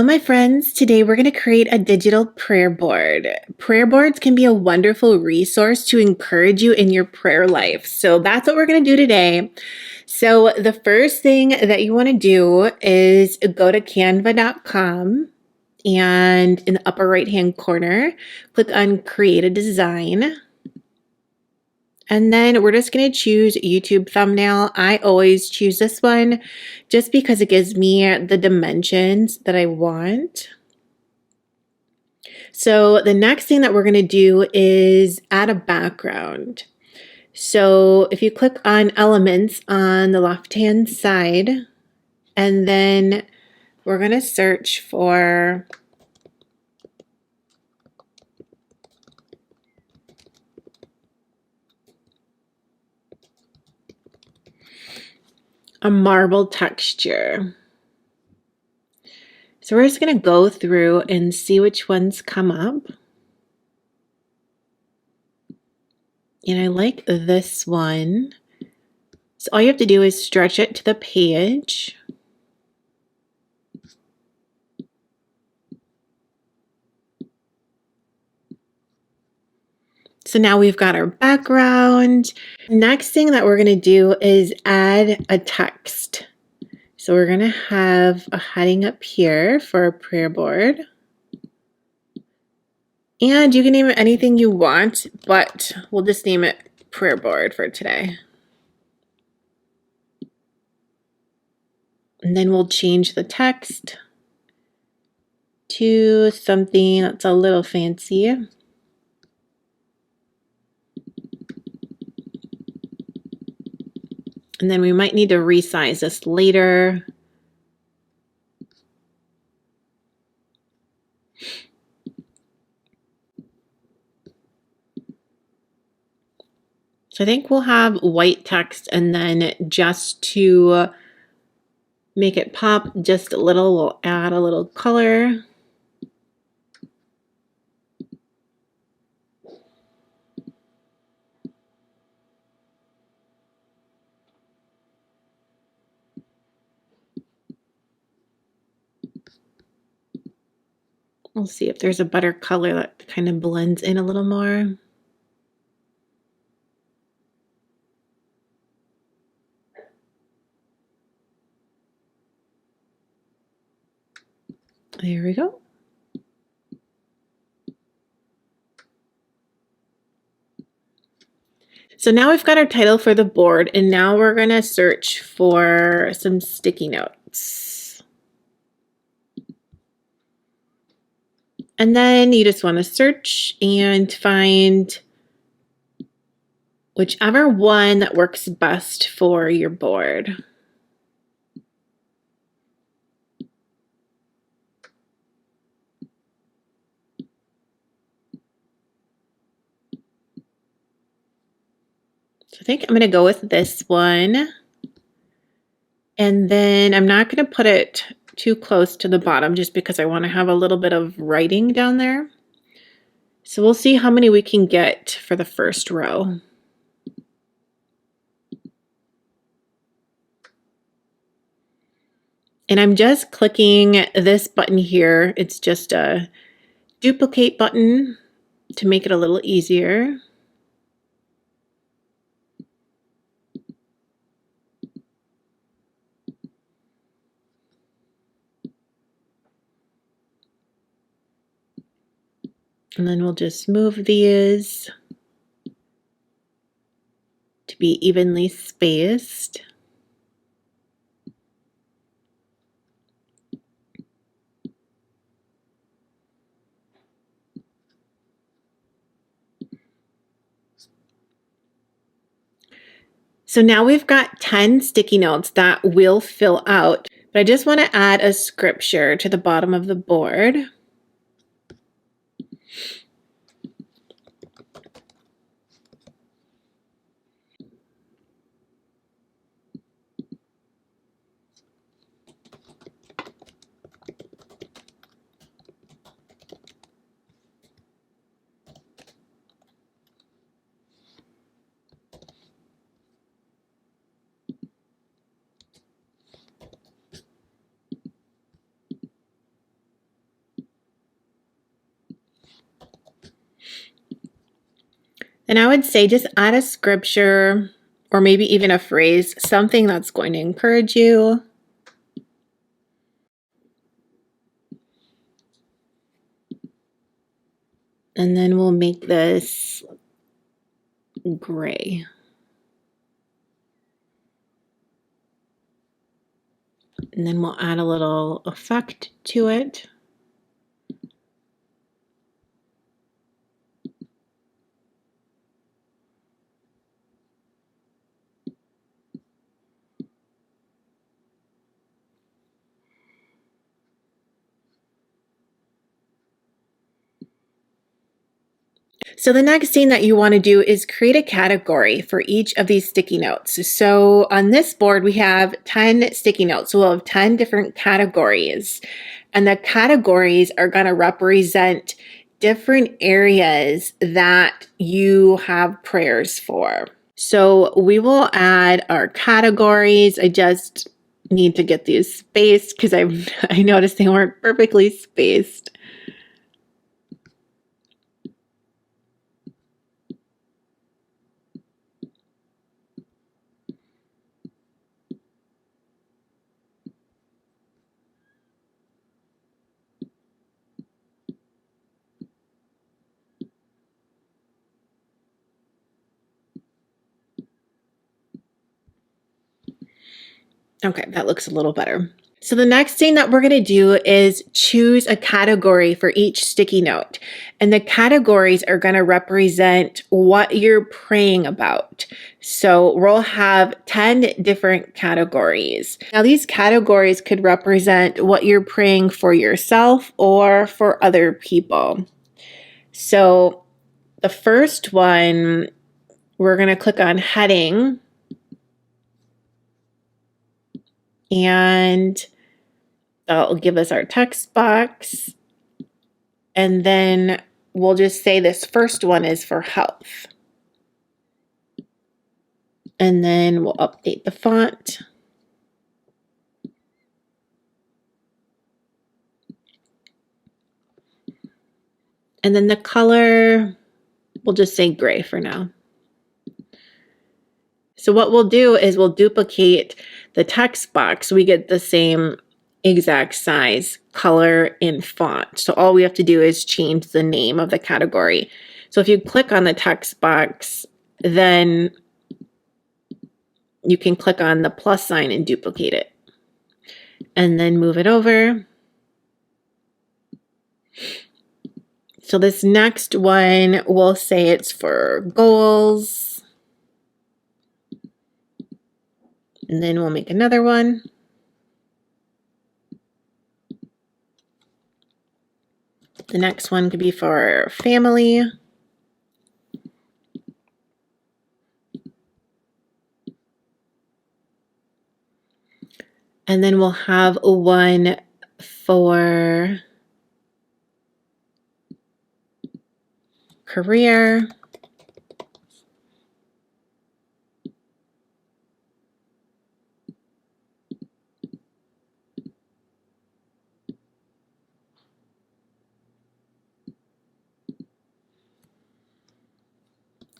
my friends. Today we're going to create a digital prayer board. Prayer boards can be a wonderful resource to encourage you in your prayer life. So that's what we're going to do today. So the first thing that you want to do is go to canva.com and in the upper right hand corner, click on create a design. And then we're just going to choose YouTube thumbnail. I always choose this one just because it gives me the dimensions that I want. So the next thing that we're going to do is add a background. So if you click on elements on the left-hand side, and then we're going to search for a marble texture. So we're just going to go through and see which ones come up. And I like this one. So all you have to do is stretch it to the page. So now we've got our background. Next thing that we're going to do is add a text. So we're going to have a heading up here for a prayer board. And you can name it anything you want, but we'll just name it prayer board for today. And then we'll change the text to something that's a little fancy. And then we might need to resize this later. So I think we'll have white text, and then just to make it pop just a little, we'll add a little color. We'll see if there's a better color that kind of blends in a little more. There we go. So now we've got our title for the board, and now we're going to search for some sticky notes. And then you just want to search and find whichever one that works best for your board. So I think I'm going to go with this one. And then I'm not going to put it too close to the bottom just because I want to have a little bit of writing down there. So we'll see how many we can get for the first row. And I'm just clicking this button here. It's just a duplicate button to make it a little easier. And then we'll just move these to be evenly spaced. So now we've got 10 sticky notes that will fill out, but I just want to add a scripture to the bottom of the board. And I would say just add a scripture or maybe even a phrase, something that's going to encourage you. And then we'll make this gray. And then we'll add a little effect to it. So the next thing that you want to do is create a category for each of these sticky notes. So on this board, we have 10 sticky notes. So we'll have 10 different categories. And the categories are going to represent different areas that you have prayers for. So we will add our categories. I just need to get these spaced because I noticed they weren't perfectly spaced. Okay, that looks a little better. So the next thing that we're going to do is choose a category for each sticky note. And the categories are going to represent what you're praying about. So we'll have 10 different categories. Now these categories could represent what you're praying for yourself or for other people. So the first one, we're going to click on heading. And that'll give us our text box. And then we'll just say this first one is for health. And then we'll update the font. And then the color, we'll just say gray for now. So what we'll do is we'll duplicate the text box. We get the same exact size, color, and font. So all we have to do is change the name of the category. So if you click on the text box, then you can click on the plus sign and duplicate it. And then move it over. So this next one, we'll say it's for goals. And then we'll make another one. The next one could be for family. And then we'll have one for career.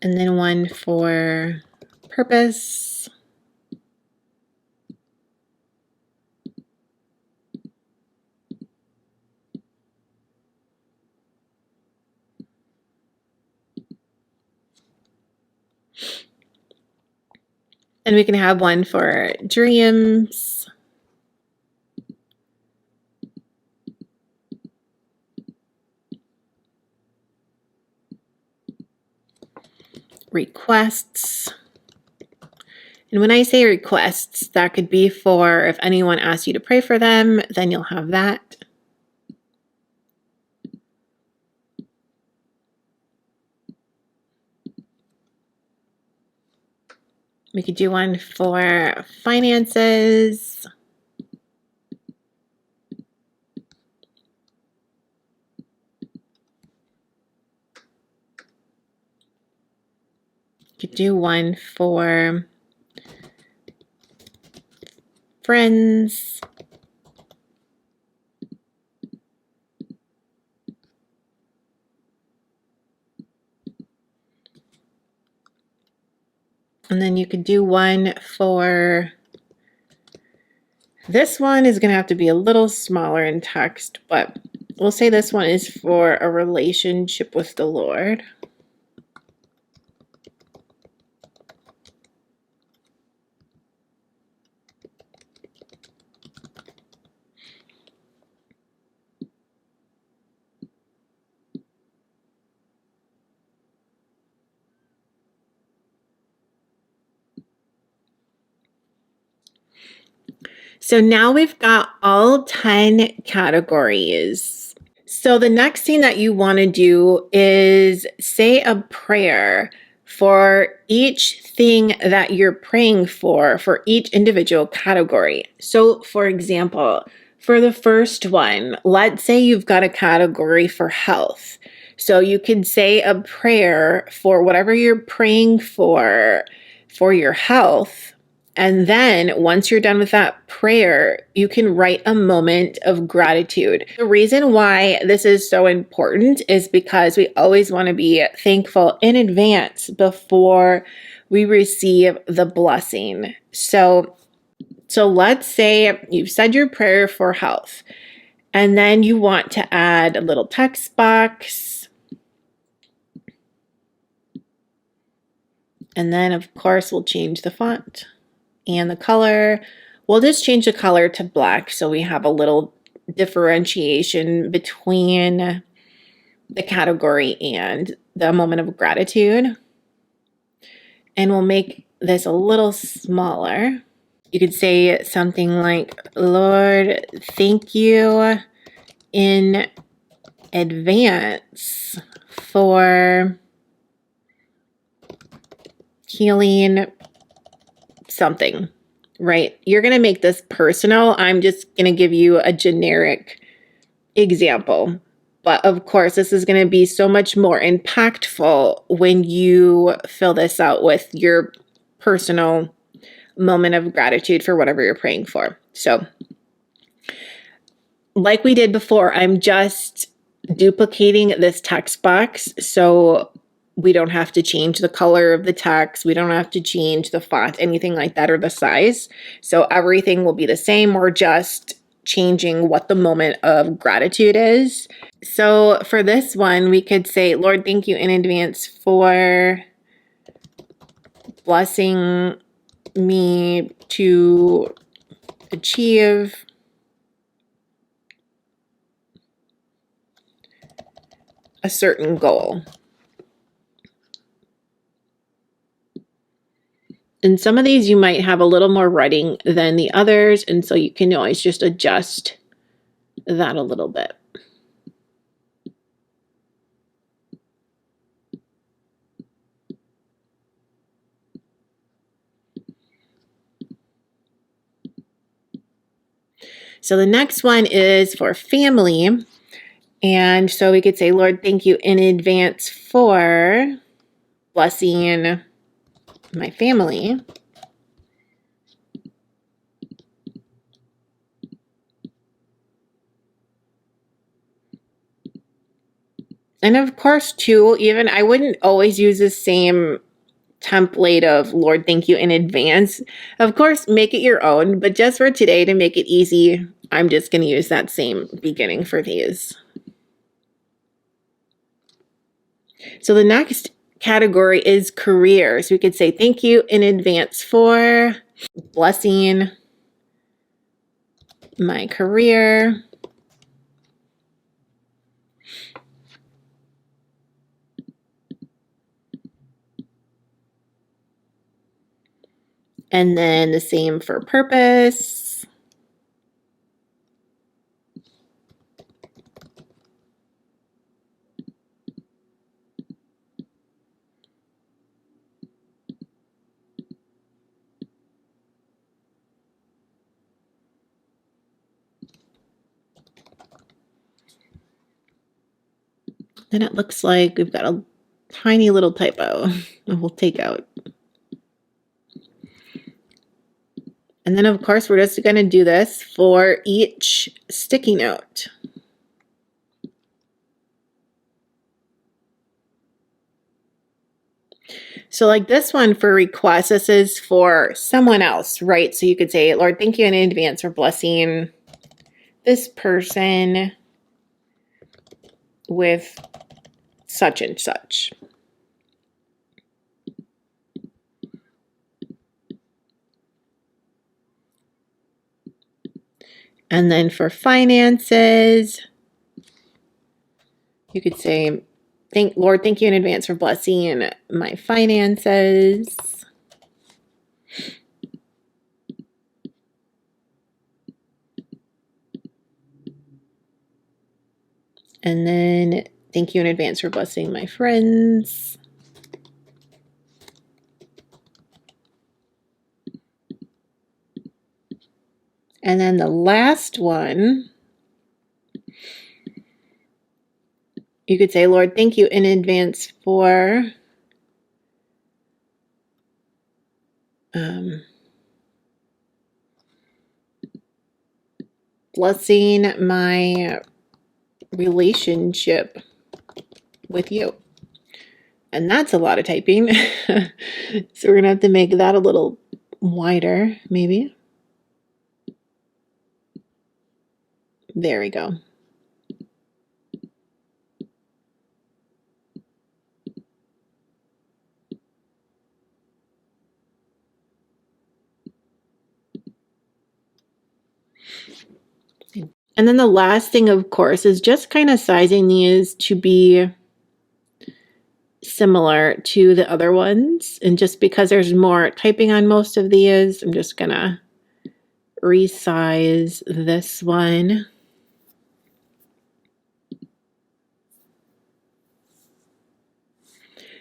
And then one for purpose. And we can have one for dreams. Requests. And when I say requests, that could be for if anyone asks you to pray for them, then you'll have that. We could do one for finances. Could do one for friends. And then you could do one for, this one is going to have to be a little smaller in text, but we'll say this one is for a relationship with the Lord. So now we've got all 10 categories. So the next thing that you want to do is say a prayer for each thing that you're praying for each individual category. So for example, for the first one, let's say you've got a category for health. So you could say a prayer for whatever you're praying for your health. And then once you're done with that prayer, you can write a moment of gratitude. The reason why this is so important is because we always want to be thankful in advance before we receive the blessing. So let's say you've said your prayer for health, and then you want to add a little text box. And then, of course, we'll change the font. And the color, we'll just change the color to black so we have a little differentiation between the category and the moment of gratitude. And we'll make this a little smaller. You could say something like, Lord, thank you in advance for healing something, right? You're going to make this personal. I'm just going to give you a generic example. But of course, this is going to be so much more impactful when you fill this out with your personal moment of gratitude for whatever you're praying for. So, like we did before, I'm just duplicating this text box so we don't have to change the color of the text. We don't have to change the font, anything like that, or the size. So everything will be the same. We're just changing what the moment of gratitude is. So for this one, we could say, Lord, thank you in advance for blessing me to achieve a certain goal. And some of these you might have a little more writing than the others, and so you can always just adjust that a little bit. So the next one is for family. And so we could say, Lord, thank you in advance for blessing my family. And of course, too, even I wouldn't always use the same template of Lord, thank you in advance. Of course, make it your own, but just for today, to make it easy, I'm just going to use that same beginning for these. So the next category is career. So we could say thank you in advance for blessing my career. And then the same for purpose. Then it looks like we've got a tiny little typo we'll take out. And then, of course, we're just going to do this for each sticky note. So like this one for requests, this is for someone else, right? So you could say, Lord, thank you in advance for blessing this person with such and such. And then for finances, you could say, Lord, thank you in advance for blessing my finances. And then thank you in advance for blessing my friends. And then the last one, you could say, Lord, thank you in advance for blessing my relationship with you. And that's a lot of typing. So we're going to have to make that a little wider, maybe. There we go. And then the last thing, of course, is just kind of sizing these to be similar to the other ones. And just because there's more typing on most of these, I'm just going to resize this one.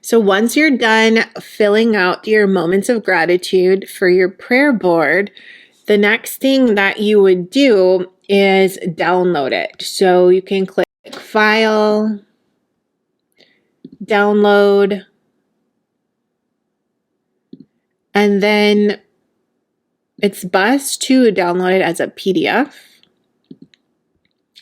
So once you're done filling out your moments of gratitude for your prayer board, the next thing that you would do is download it. So you can click File, Download, and then it's best to download it as a PDF.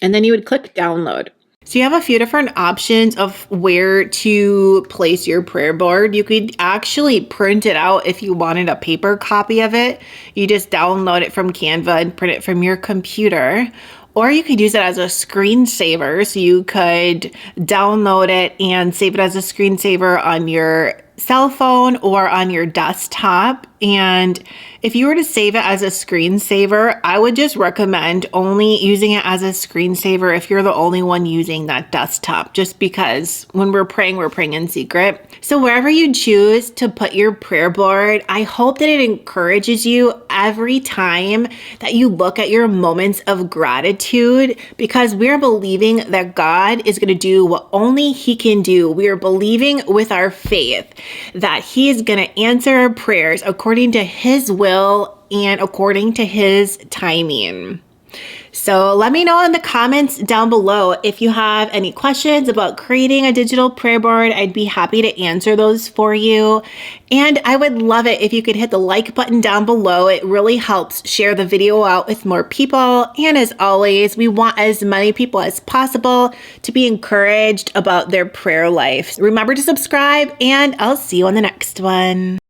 And then you would click Download. So you have a few different options of where to place your prayer board. You could actually print it out if you wanted a paper copy of it. You just download it from Canva and print it from your computer. Or you could use it as a screensaver. So you could download it and save it as a screensaver on your cell phone or on your desktop. And if you were to save it as a screensaver, I would just recommend only using it as a screensaver if you're the only one using that desktop, just because when we're praying in secret. So wherever you choose to put your prayer board, I hope that it encourages you every time that you look at your moments of gratitude, because we're believing that God is going to do what only He can do. We are believing with our faith that He is going to answer our prayers according to His will and according to His timing. So let me know in the comments down below if you have any questions about creating a digital prayer board. I'd be happy to answer those for you. And I would love it if you could hit the like button down below. It really helps share the video out with more people. And as always, we want as many people as possible to be encouraged about their prayer life. Remember to subscribe, and I'll see you on the next one.